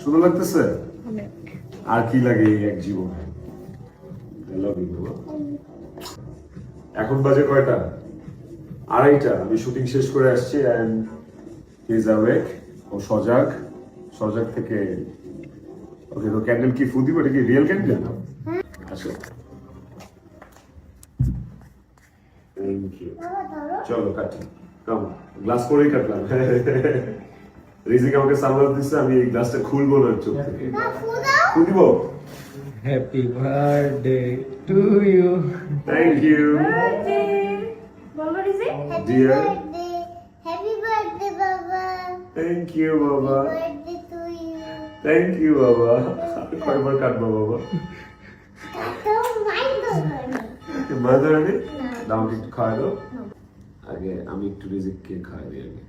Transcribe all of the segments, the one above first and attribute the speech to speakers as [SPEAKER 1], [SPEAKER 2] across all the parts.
[SPEAKER 1] সুন্দর লাগতেছে?
[SPEAKER 2] অনেক।
[SPEAKER 1] আর কি লাগে এই এক জীবনে? I love you, বাবা। এখন বাজে কয়টা? 2:30। আমি শুটিং শেষ করে আসছি এন্ড হি ইজ অ্যাওয়েক। ও সজাগ থেকে ওকে তো ক্যান্ডেল কি ফু দিব? এটা কি রিয়েল ক্যান্ডেল? আসো। Thank you. চলো কাটি। কাম গ্লাস করেই কাটলাম। রিজিক আমাকে সামলাতে দিচ্ছে, আমি এই গ্লাসটা খুলবো না চোখ থেকে। খুলব?
[SPEAKER 3] Happy birthday to you.
[SPEAKER 1] Thank you
[SPEAKER 2] বলো Rizi.
[SPEAKER 1] Dear.
[SPEAKER 4] Happy birthday, Baba.
[SPEAKER 1] Thank you বাবা।
[SPEAKER 4] Birthday to you.
[SPEAKER 1] Thank you বাবা। কয়বার কাটবো বাবা?
[SPEAKER 4] Don't mind the
[SPEAKER 1] মাদারানি দাও একটু খাওয়া দাও। আগে আমি একটু রিজিককে খাওয়াই দিই আগে।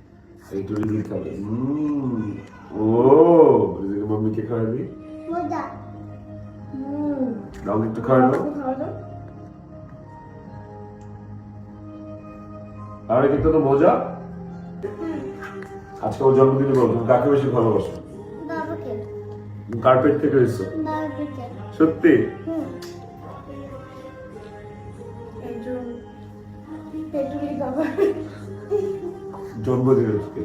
[SPEAKER 1] একটু রিজিক খাবে। ও রিজিকের মাম্মিকে খাওয়াই দিই।
[SPEAKER 4] Moda.
[SPEAKER 1] দাও একটু খাওয়া দাও। আর কিন্তু তো মজা। আজকে ওর জন্মদিনে বলো তুমি কাকে বেশি ভালোবাসো?
[SPEAKER 4] Baba ke?
[SPEAKER 1] কার্পেট থেকে এসছো
[SPEAKER 4] Baba ke?
[SPEAKER 1] সত্যি?
[SPEAKER 2] পেটুলি বাবা।
[SPEAKER 1] জন্মদিন আজকে।